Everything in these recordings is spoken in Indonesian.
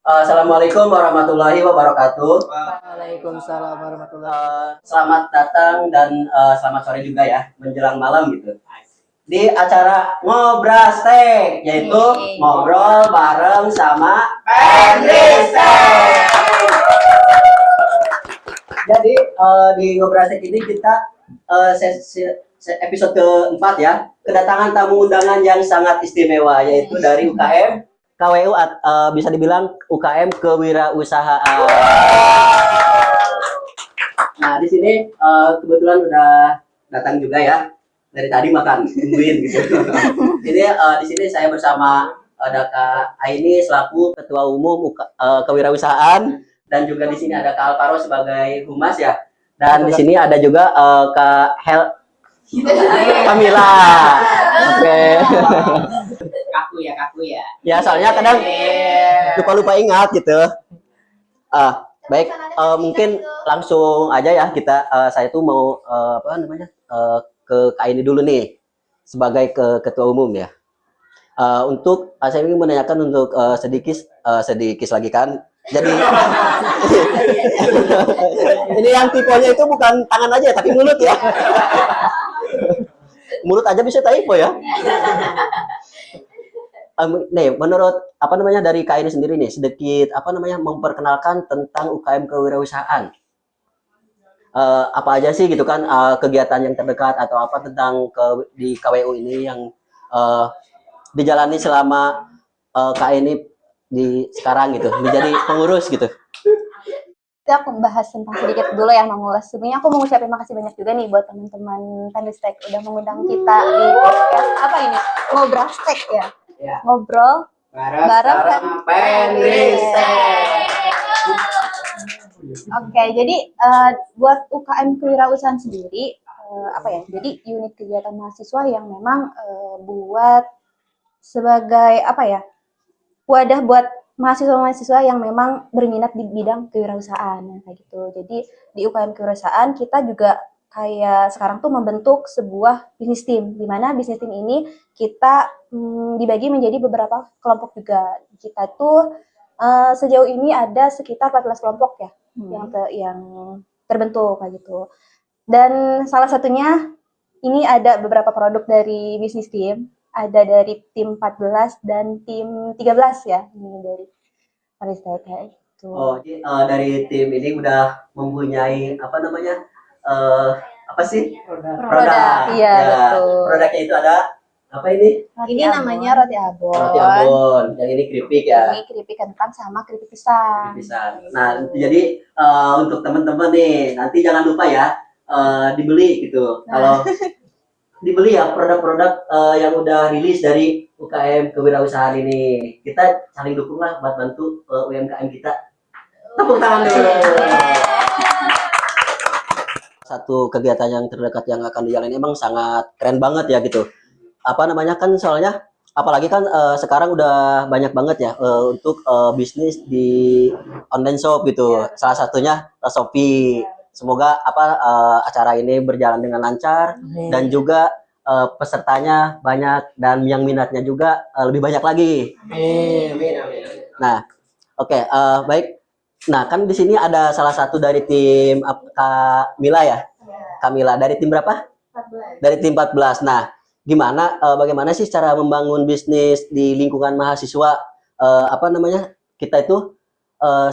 Assalamualaikum warahmatullahi wabarakatuh. Waalaikumsalam warahmatullahi. Selamat datang dan selamat sore juga ya, menjelang malam gitu. Di acara Ngobrastek, yaitu ngobrol bareng sama Pendristek. Jadi di Ngobrastek ini kita episode keempat ya, kedatangan tamu undangan yang sangat istimewa, yaitu dari UKM KWU, bisa dibilang UKM Kewirausahaan. Nah, di sini kebetulan udah datang juga ya. Dari tadi makan tungguin gitu. Jadi di sini saya bersama ada Kak Aini selaku Ketua Umum Kewirausahaan, dan juga di sini ada Kak Alvaro sebagai humas ya. Dan di sini ada juga Kak Kamila. Oke. Kaku ya. Ya, soalnya kadang lupa ingat gitu. Baik, mungkin langsung aja ya kita. Saya tuh mau ke Kak ini dulu nih sebagai ketua umum ya. Untuk saya ingin menanyakan untuk sedikit lagi kan. Jadi ini yang tipenya itu bukan tangan aja tapi mulut ya. Mulut aja bisa typo ya. Nih, menurut dari Kak ini sendiri nih sedikit memperkenalkan tentang UKM Kewirausahaan. Apa aja sih gitu kan kegiatan yang terdekat atau apa tentang di KWU ini yang dijalani selama Kak ini di sekarang gitu menjadi pengurus gitu. Aku bahas tentang sedikit dulu ya, mengulas. Sebenarnya aku mau ngucapin makasih banyak juga nih buat teman-teman Pendristek udah mengundang kita di podcast apa ini? Ngobrastek ya. Ngobrol bareng Pendristek. Oke, jadi buat UKM Kewirausahaan sendiri jadi unit kegiatan mahasiswa yang memang buat sebagai wadah buat mahasiswa-mahasiswa yang memang berminat di bidang kewirausahaan kayak gitu. Jadi di UKM Kewirausahaan kita juga kayak sekarang tuh membentuk sebuah bisnis tim, di mana bisnis tim ini kita dibagi menjadi beberapa kelompok juga. Kita tuh sejauh ini ada sekitar 14 kelompok ya yang terbentuk kayak gitu. Dan salah satunya ini ada beberapa produk dari bisnis tim. Ada dari tim 14 dan tim 13 ya, ini dari Pendristek kayak gitu. Oh, jadi dari tim ini udah mempunyai Produk. Produk. Iya, Ya, betul. produknya itu ada apa ini? Ini namanya roti abon. Roti abon. Yang ini keripik ya. Ini keripik kentang sama keripik pisang. Nah, jadi untuk teman-teman nih, nanti jangan lupa ya dibeli gitu. Kalau dibeli ya produk-produk yang udah rilis dari UKM Kewirausahaan ini. Kita saling dukung lah buat bantu UMKM kita. Tepuk tangan dulu. Satu kegiatan yang terdekat yang akan dijalani emang sangat keren banget ya gitu. Kan soalnya apalagi kan sekarang udah banyak banget ya untuk bisnis di online shop gitu. Salah satunya Shopee. Semoga acara ini berjalan dengan lancar dan juga pesertanya banyak dan yang minatnya juga lebih banyak lagi. Amin. Nah, oke, baik. Nah, kan di sini ada salah satu dari tim Kak Mila ya. Kamila dari tim berapa? 14. Dari tim 14. Nah, bagaimana sih cara membangun bisnis di lingkungan mahasiswa? Kita itu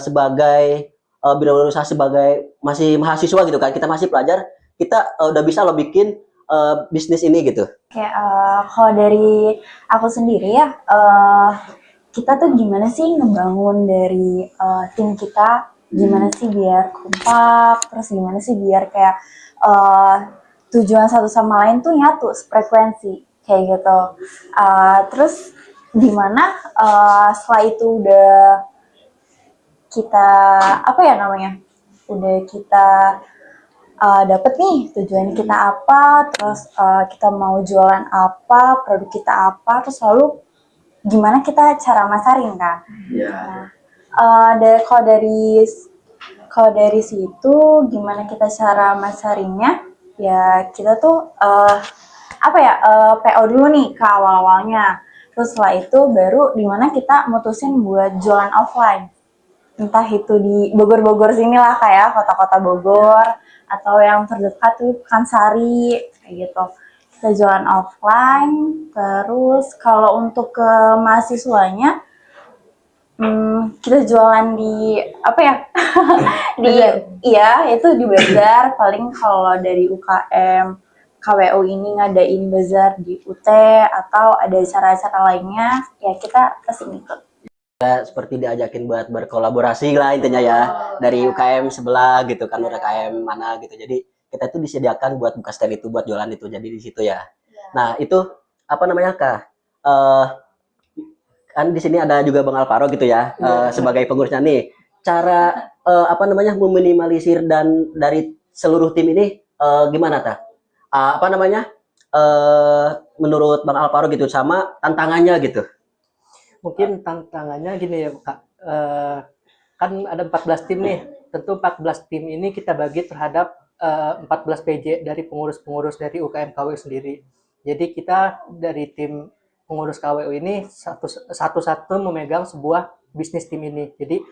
sebagai berusaha sebagai masih mahasiswa gitu kan, kita masih pelajar, kita udah bisa lo bikin bisnis ini gitu. Oke, kalau dari aku sendiri ya, kita tuh gimana sih ngebangun dari tim kita, gimana sih biar kompak, terus gimana sih biar kayak tujuan satu sama lain tuh nyatu, frekuensi kayak gitu. Terus gimana setelah itu udah kita udah kita dapet nih tujuan kita apa, terus kita mau jualan apa, produk kita apa, terus lalu gimana kita cara masarin kan. Kalau dari situ gimana kita cara masarinnya ya, kita tuh PO dulu nih ke awal-awalnya. Terus setelah itu baru dimana kita mutusin buat jualan offline entah itu di Bogor-Bogor sini lah, kayak kota-kota Bogor atau yang terdekat tuh Pekansari kayak gitu. Kita jualan offline. Terus kalau untuk ke mahasiswanya, kita jualan di apa ya? Di iya, itu di bazar. Paling kalau dari UKM KWU ini ngadain bazar di UT atau ada acara-acara lainnya, ya kita kesini ikut. Seperti diajakin buat berkolaborasi lah intinya ya, dari UKM sebelah gitu kan, UKM mana gitu. Jadi kita tuh disediakan buat buka stand itu, buat jualan itu. Jadi di situ ya. Nah, itu apa namanya, Kak? Kan di sini ada juga Bang Alvaro gitu ya, sebagai pengurusnya nih. Cara apa namanya meminimalisir dan dari seluruh tim ini gimana, Kak? Apa namanya? Menurut Bang Alvaro gitu, sama tantangannya gitu. Mungkin tantangannya gini ya Kak, kan ada 14 tim nih, tentu 14 tim ini kita bagi terhadap 14 PJ dari pengurus-pengurus dari UKM KWU sendiri. Jadi kita dari tim pengurus KWU ini satu-satu memegang sebuah bisnis tim ini. Jadi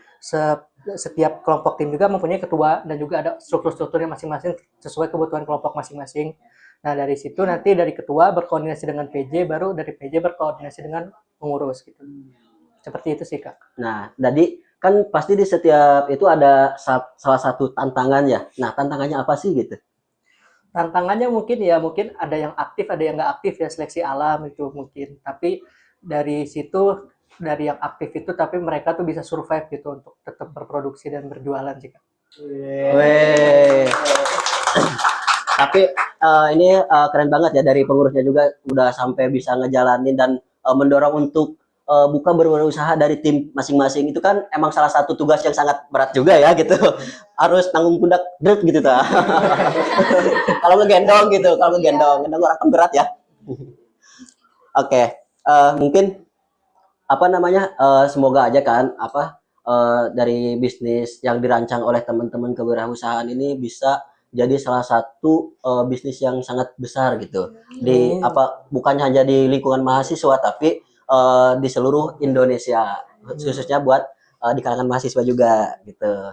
setiap kelompok tim juga mempunyai ketua dan juga ada struktur-strukturnya masing-masing sesuai kebutuhan kelompok masing-masing. Nah, dari situ nanti dari ketua berkoordinasi dengan PJ, baru dari PJ berkoordinasi dengan pengurus gitu. Seperti itu sih, Kak. Nah, jadi kan pasti di setiap itu ada salah satu tantangan ya. Nah, tantangannya apa sih gitu? Tantangannya mungkin ada yang aktif, ada yang nggak aktif ya, seleksi alam itu mungkin. Tapi dari situ, dari yang aktif itu, tapi mereka tuh bisa survive gitu untuk tetap berproduksi dan berjualan sih, Kak. Weh. Tapi ini keren banget ya, dari pengurusnya juga udah sampai bisa ngejalanin dan mendorong untuk buka berwirausaha dari tim masing-masing. Itu kan emang salah satu tugas yang sangat berat juga ya gitu. Harus tanggung pundak dret gitu ta. Kalau ngegendong gitu, gendong orang kan berat ya. Oke, mungkin apa namanya, semoga aja kan dari bisnis yang dirancang oleh teman-teman kewirausahaan ini bisa jadi salah satu bisnis yang sangat besar gitu, di bukannya hanya di lingkungan mahasiswa tapi di seluruh Indonesia, khususnya buat di kalangan mahasiswa juga gitu.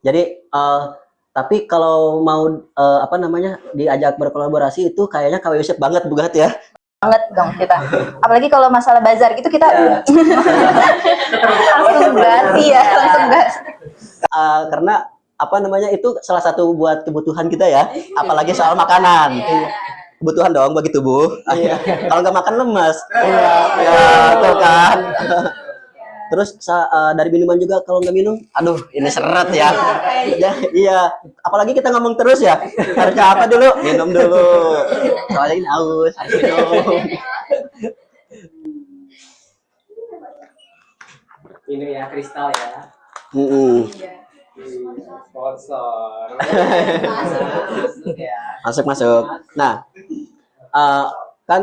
Jadi tapi kalau mau apa namanya diajak berkolaborasi itu kayaknya KWU siap banget ya. Banget dong kita. Apalagi kalau masalah bazar gitu kita langsung gas ya, langsung gas. Karena apa namanya itu salah satu buat kebutuhan kita ya, apalagi soal makanan. Kebutuhan dong bagi tubuh. Kalau nggak makan lemas. Ya, tuh kan. Terus dari minuman juga, kalau nggak minum, aduh ini seret ya. Iya, apalagi kita ngomong terus ya. Harusnya apa dulu? Minum dulu. Soalnya ini haus, harus minum. Ini ya kristal ya. Sponsor. Masuk. Nah, kan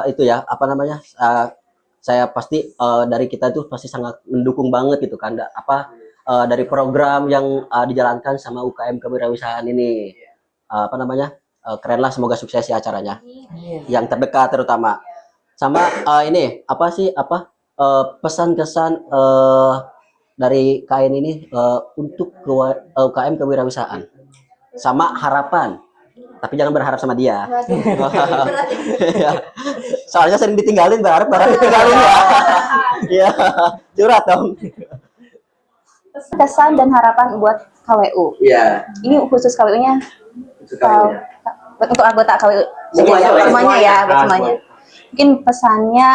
itu ya apa namanya? Saya pasti dari kita itu pasti sangat mendukung banget gitu kan, dari program yang dijalankan sama UKM kewirausahaan ini. Apa namanya? Keren lah, semoga sukses ya acaranya. Yang terdekat terutama. Sama ini pesan kesan dari KN ini untuk UKM kewirausahaan, sama harapan, tapi jangan berharap sama dia. Soalnya sering ditinggalin, berharap ditinggalin ya. Iya, curhat dong. Kesan dan harapan buat KWU. Iya. Ini khusus KWU-nya. Untuk anggota KWU semuanya ya, buat semuanya. Mungkin pesannya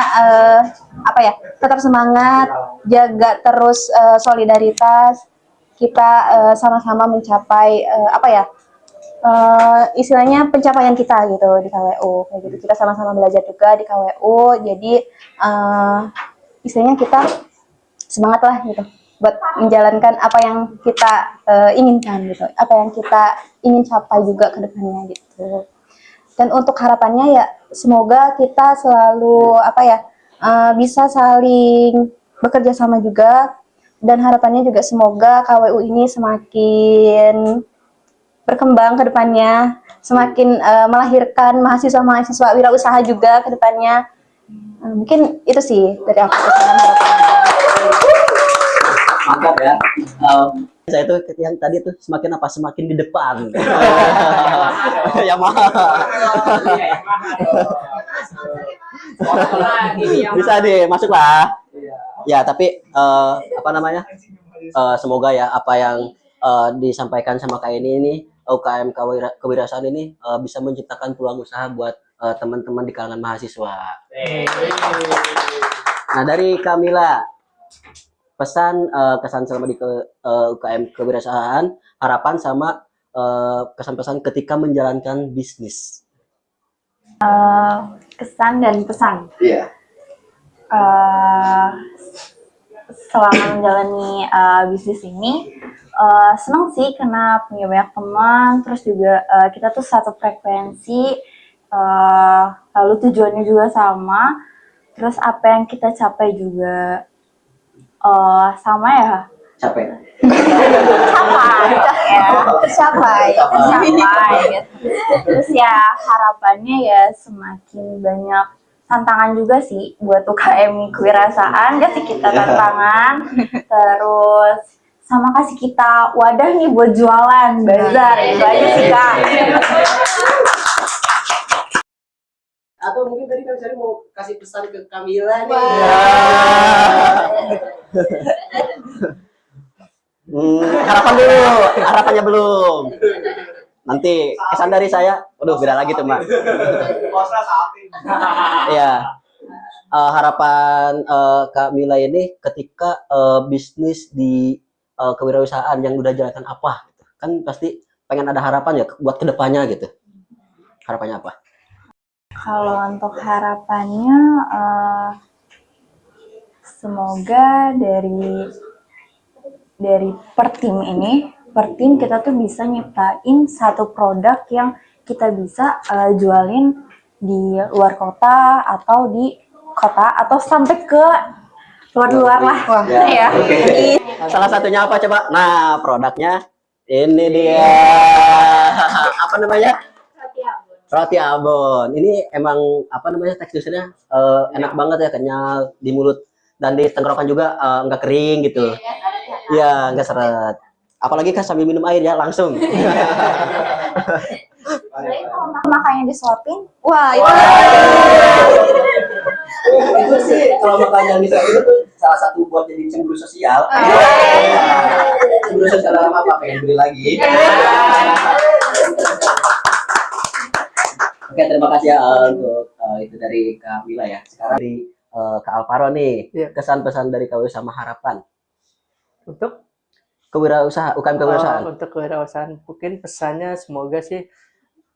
tetap semangat, jaga terus solidaritas, kita sama-sama mencapai istilahnya pencapaian kita gitu di KWU kayak gitu. Kita sama-sama belajar juga di KWU, jadi istilahnya kita semangat lah gitu buat menjalankan apa yang kita inginkan gitu, apa yang kita ingin capai juga ke depannya gitu. Dan untuk harapannya ya semoga kita selalu bisa saling bekerja sama juga, dan harapannya juga semoga KWU ini semakin berkembang ke depannya, semakin melahirkan mahasiswa-mahasiswa wirausaha juga ke depannya. Mungkin itu sih dari aku. mantap ya. Saya tuh yang tadi tuh semakin apa semakin di depan. Ya mahal. Bisa deh, masuklah. Ya, tapi apa namanya? Semoga ya apa yang disampaikan sama Kak ini UKM kewirausahaan ini bisa menciptakan peluang usaha buat teman-teman di kalangan mahasiswa. Nah, dari Kamila, pesan kesan selama di UKM kewirausahaan, harapan sama kesan-pesan ketika menjalankan bisnis. Kesan dan pesan. Iya. Selama menjalani bisnis ini senang sih karena punya banyak teman, terus juga kita tuh satu frekuensi, lalu tujuannya juga sama, terus apa yang kita capai juga sama ya. Capek. Tercapai gitu. Terus ya harapannya ya semakin banyak tantangan juga sih buat UKM kewirausahaan, kasih kita tantangan, terus sama kasih kita wadah nih buat jualan bazar, itu aja sih Kak. Atau mungkin tadi Kak Syari mau kasih pesan ke Kamila nih. Harapan dulu, harapannya belum. Nanti kesan dari saya, waduh beda lagi tuh Mak. Iya. Harapan Kak Mila ini ketika bisnis di kewirausahaan yang udah jalankan apa gitu. Kan pasti pengen ada harapan ya buat kedepannya gitu. Harapannya apa? Kalau untuk harapannya semoga dari per tim kita tuh bisa nyiptain satu produk yang kita bisa jualin di luar kota atau di kota atau sampai ke luar-luar lah. Ya. Oke. Salah satunya apa coba? Nah, produknya ini dia. Apa namanya? Roti Abon. Ini emang apa namanya teksturnya enak banget ya, kenyal di mulut dan di tenggorokan juga nggak kering gitu. Iya, nggak seret. Apalagi kan sambil minum air ya langsung. Makanya disuapin. Wah, Itu sih kalau makannya bisa itu tuh salah satu buat jadi cemburu sosial. Cemburu sosial dalam apa? Pengen beli lagi. Oke, terima kasih ya untuk itu dari Kak Mila ya. Sekarang dari Kak Alvaro nih, Iya. kesan pesan dari KW sama harapan Untuk kewirausahaan, UKM kewirausahaan. untuk kewirausahaan mungkin pesannya semoga sih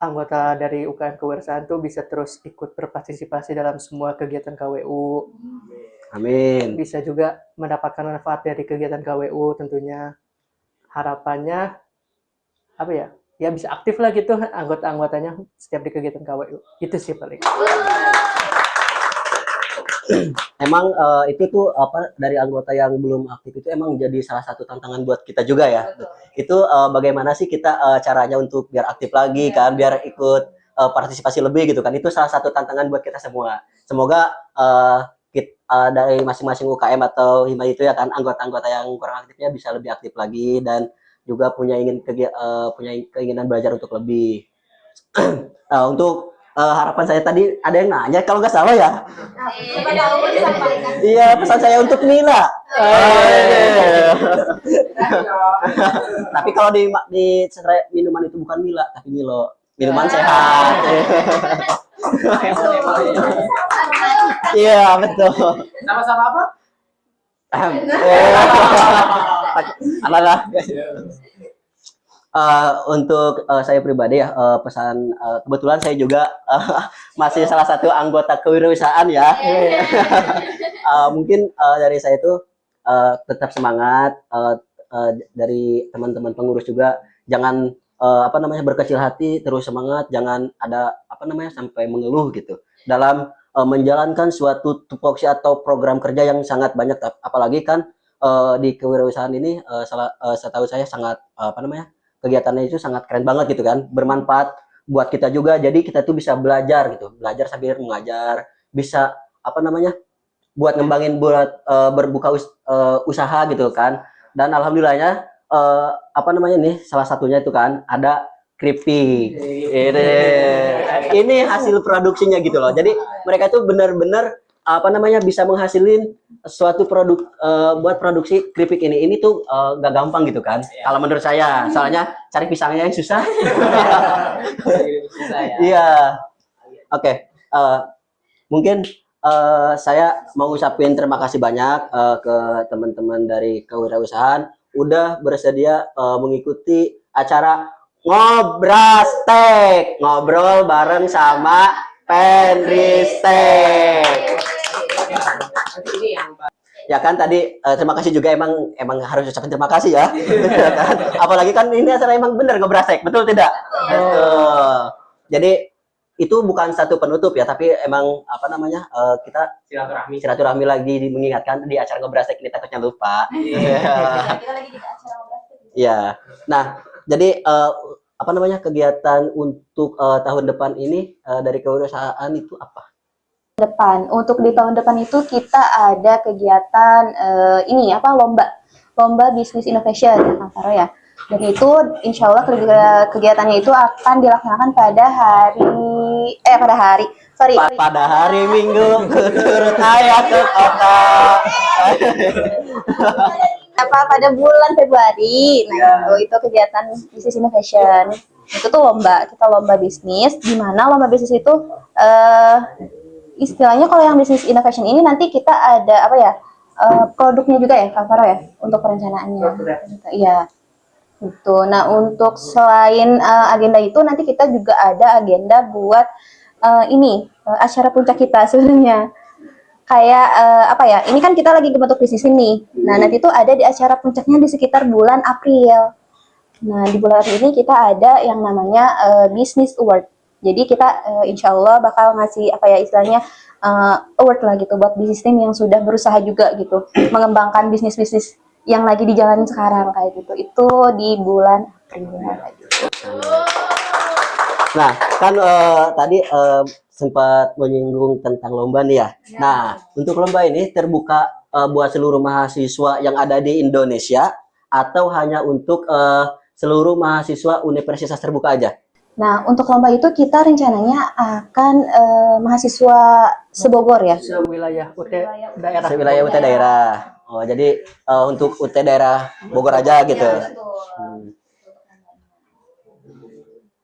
anggota dari UKM kewirausahaan tuh bisa terus ikut berpartisipasi dalam semua kegiatan KWU, Amin. bisa juga mendapatkan manfaat dari kegiatan KWU tentunya. Harapannya apa ya? Ya bisa aktif lah gitu anggota-anggotanya setiap di kegiatan KWU. Itu sih paling. Emang itu tuh apa dari anggota yang belum aktif itu emang jadi salah satu tantangan buat kita juga ya. Itu bagaimana sih kita caranya untuk biar aktif lagi kan, biar ikut partisipasi lebih gitu kan. Itu salah satu tantangan buat kita semua. Semoga dari masing-masing UKM atau hima itu ya kan anggota-anggota yang kurang aktifnya bisa lebih aktif lagi dan juga punya keinginan belajar untuk lebih. Nah, untuk harapan saya tadi ada yang nanya kalau nggak salah ya. Iya, pesan saya untuk Mila. Tapi kalau di minuman itu bukan Mila, tapi Milo. Minuman sehat. Iya, betul. Sama-sama apa? Alah. Untuk saya pribadi ya pesan kebetulan saya juga masih salah satu anggota kewirausahaan ya. Mungkin dari saya itu tetap semangat dari teman-teman pengurus juga jangan berkecil hati, terus semangat, jangan ada sampai mengeluh gitu dalam menjalankan suatu tupoksi atau program kerja yang sangat banyak, apalagi kan di kewirausahaan ini setahu saya sangat kegiatannya itu sangat keren banget gitu kan, bermanfaat buat kita juga, jadi kita tuh bisa belajar sambil mengajar, bisa buat ngembangin buat berbuka usaha gitu kan, dan alhamdulillahnya apa namanya nih salah satunya itu kan ada keripik. Ini hasil produksinya gitu loh. Jadi mereka itu benar-benar apa namanya bisa menghasilin suatu produk buat produksi keripik ini. Ini tuh gak gampang gitu kan. Kalau menurut saya, soalnya cari pisangnya yang susah. Susah ya. Iya. Oke. Mungkin saya mau ngucapin terima kasih banyak ke teman-teman dari kewirausahaan udah bersedia mengikuti acara Ngobrastek, ngobrol bareng sama Penristek. Ya kan tadi terima kasih juga emang harus ucapin terima kasih ya. Apalagi kan ini acara emang bener Ngobrastek, betul tidak? Betul. Jadi itu bukan satu penutup ya, tapi emang apa namanya kita silaturahmi lagi mengingatkan di acara Ngobrastek ini takutnya lupa. Kita lagi di acara ngobrol. Ya. Nah, jadi apa namanya kegiatan untuk tahun depan ini dari kewirausahaan itu apa? Untuk di tahun depan itu kita ada kegiatan ini apa lomba bisnis innovation ya Kang Faro ya. Dan itu insya Allah kegiatannya itu akan dilaksanakan pada hari Minggu turut ayah ke kota. Pada bulan Februari. Nah, itu kegiatan bisnis innovation. Itu tuh kita lomba bisnis, di mana lomba bisnis itu istilahnya kalau yang bisnis innovation ini nanti kita ada apa ya? Produknya juga ya, Kak Faro ya, untuk perencanaannya. Iya. Gitu. Nah, untuk selain agenda itu nanti kita juga ada agenda buat acara puncak kita sebenarnya. Kayak apa ya? Ini kan kita lagi bentuk bisnis ini. Nah, nanti tuh ada di acara puncaknya di sekitar bulan April. Nah, di bulan April ini kita ada yang namanya Business Award. Jadi kita insya Allah bakal ngasih apa ya istilahnya award lah gitu buat bisnis tim yang sudah berusaha juga gitu mengembangkan bisnis-bisnis yang lagi dijalanin sekarang kayak gitu. Itu di bulan April kayak gitu. Nah, kan tadi sempat menyinggung tentang lomba nih ya. Nah, untuk lomba ini terbuka buat seluruh mahasiswa yang ada di Indonesia atau hanya untuk seluruh mahasiswa universitas terbuka aja? Nah, untuk lomba itu kita rencananya akan mahasiswa sebogor ya. Sewilayah UT daerah. Sewilayah UT daerah. Oh, jadi untuk UT daerah Bogor aja gitu.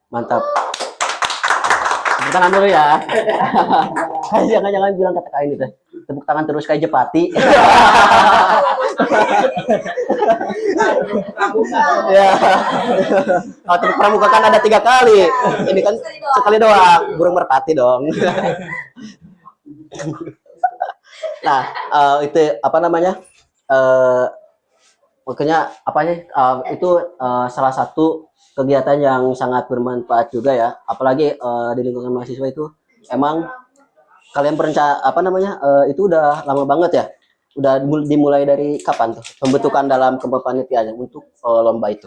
Mantap. Tepuk tangan dulu ya. Jangan bilang kata ini teh. Tepuk tangan terus kayak Jepati. Ya. Oh, tepuk pramuka kan ada 3 kali. Ini kan sekali doang. Burung merpati dong. Nah, itu apa namanya? Makanya apa sih? Itu salah satu kegiatan yang sangat bermanfaat juga ya, apalagi di lingkungan mahasiswa itu emang kalian apa namanya itu udah lama banget ya, udah dimulai dari kapan tuh pembentukan dalam kepanitiaan untuk lomba itu?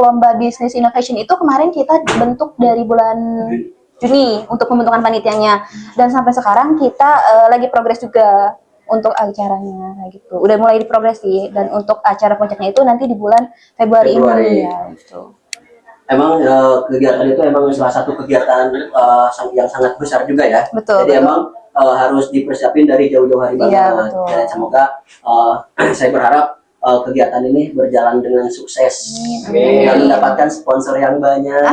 Lomba Business Innovation itu kemarin kita bentuk dari bulan Juni untuk pembentukan panitianya dan sampai sekarang kita lagi progres juga untuk acaranya kayak gitu. Udah mulai diprogres sih dan untuk acara puncaknya itu nanti di bulan Februari. Ini ya gitu. Emang kegiatan itu emang salah satu kegiatan yang sangat besar juga ya. Betul. Jadi emang harus dipersiapin dari jauh-jauh hari banget. Iya, betul. Dan semoga saya berharap kegiatan ini berjalan dengan sukses. Amin. Dan mendapatkan sponsor yang banyak.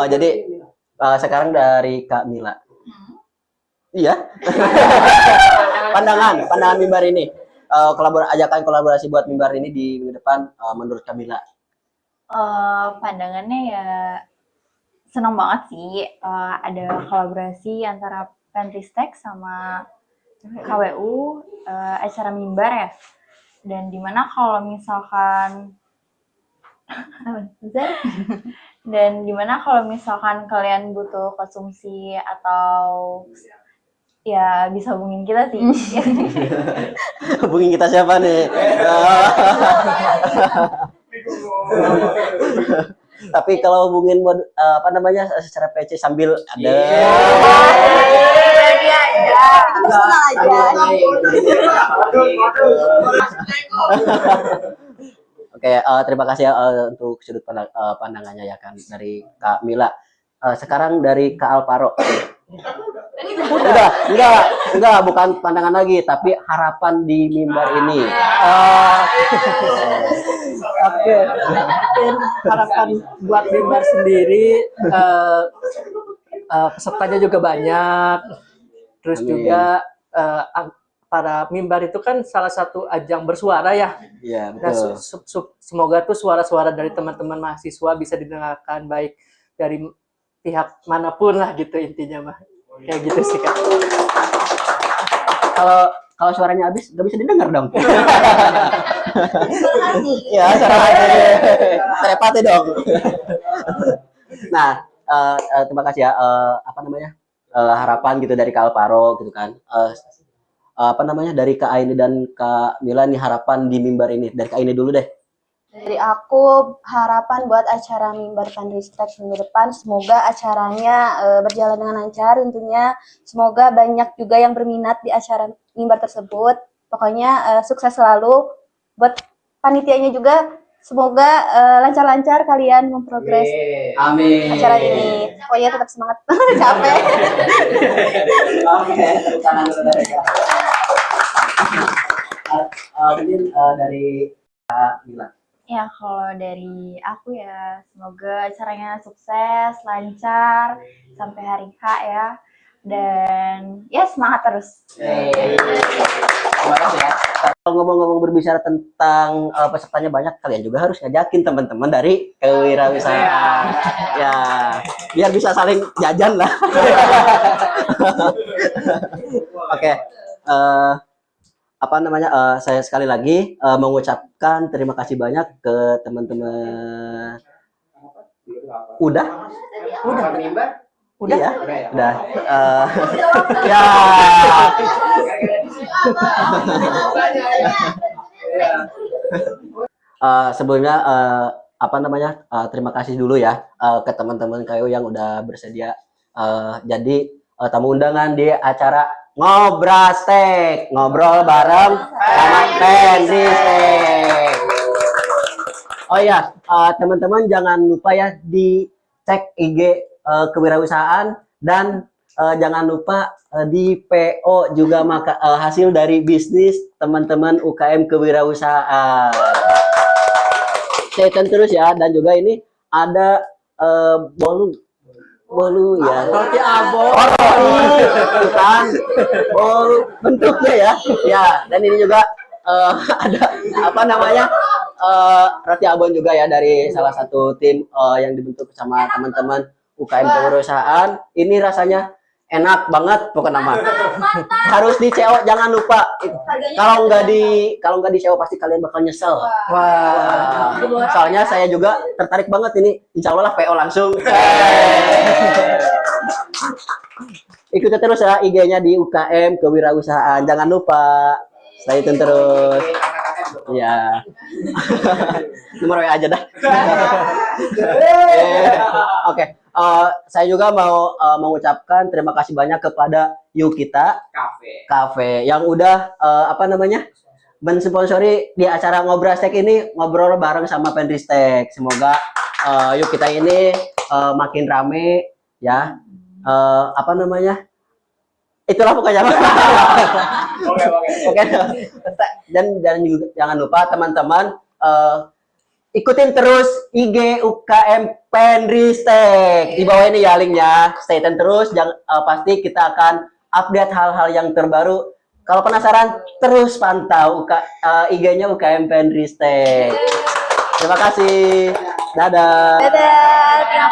Jadi sekarang dari Kak Mila. Iya. pandangan mimbar ini. Ajakan kolaborasi buat mimbar ini di minggu depan menurut Kamila? Pandangannya ya senang banget sih ada kolaborasi antara Penristek sama KWU acara mimbar ya. Dan dimana kalau misalkan kalian butuh konsumsi atau ya bisa hubungin kita sih. Hubungin kita siapa nih? Tapi kalau hubungin apa namanya secara PC sambil ada. aja. Itu personal aja. Oke, terima kasih ya untuk sudut pandangannya ya kan dari Kak Mila. Sekarang dari Kak Alvaro. Enggak, bukan pandangan lagi, tapi harapan di mimbar ini. Oke, mungkin harapan buat mimbar sendiri, pesertanya juga banyak. Terus Amin. juga para mimbar itu kan salah satu ajang bersuara ya. Iya, Nah, betul. semoga tuh suara-suara dari teman-teman mahasiswa bisa didengarkan baik dari pihak manapun lah gitu intinya mah. Kayak gitu sih Kak. Kalau suaranya habis nggak bisa didengar dong. Ya, suara hati. Telepati dong. Nah, terima kasih ya. Apa namanya? Harapan gitu dari Kak Alvaro gitu kan. Apa namanya, dari Kak Aini dan Kak Mila nih harapan di mimbar ini. Dari Kak Aini dulu deh. Dari aku harapan buat acara Mimbar Pandristek minggu depan, semoga acaranya berjalan dengan lancar tentunya. Semoga banyak juga yang berminat di acara Mimbar tersebut. Pokoknya sukses selalu buat panitianya juga. Semoga lancar-lancar kalian memprogres Amin. acara ini. Pokoknya tetap semangat. Capek. Oke, tangan dulu dari Kak. Mungkin dari Kak Mila. Ya, kalau dari aku ya, semoga acaranya sukses, lancar, sampai hari H ya. Dan ya semangat terus. Terima kasih ya. Kalau ngomong-ngomong berbicara tentang pesertanya banyak, kalian juga harus ngajakin teman-teman dari kewirausahaan. Ya, biar bisa saling jajan lah. Oke. Apa namanya? Saya sekali lagi mengucapkan terima kasih banyak ke teman-teman. Udah? Mimbar? Udah? Iya, Udah ya? udah. Ya. Sebelumnya apa namanya, terima kasih dulu ya ke teman-teman KU yang udah bersedia jadi tamu undangan di acara Ngobrastek, ngobrol bareng sama Pendristek. Oh iya, teman-teman jangan lupa ya dicek IG kewirausahaan dan jangan lupa di PO juga hasil dari bisnis teman-teman UKM kewirausahaan. Stay tune terus ya, dan juga ini ada bolu ya. Roti abon. Oh, roti, bukan bolu bentuknya ya. Ya, dan ini juga ada apa namanya, roti abon juga ya dari salah satu tim yang dibentuk sama teman-teman UKM kewirausahaan. Ini rasanya enak banget pokoknya nama. Harus di CO, jangan lupa. Kalau nggak di CO pasti kalian bakal nyesel. Wah. Soalnya saya juga tertarik banget ini. Insya Allah lah PO langsung. Ikuti terus ya IG-nya di UKM kewirausahaan. Jangan lupa. Stay tune terus. Ya. Nomor WA aja dah. Oke. Saya juga mau mengucapkan terima kasih banyak kepada Yukita Cafe yang udah apa namanya, mensponsori di acara Ngobrastek ini, ngobrol bareng sama Pendristek. Semoga Yukita ini makin rame ya. Apa namanya? Itulah pokoknya. Oke. Dan juga jangan lupa teman-teman ikutin terus IG UKM Pendristek. Di bawah ini ya linknya. Stay tune terus. Pasti kita akan update hal-hal yang terbaru. Kalau penasaran, terus pantau IG-nya UKM Pendristek. Terima kasih. Dadah. Dadah.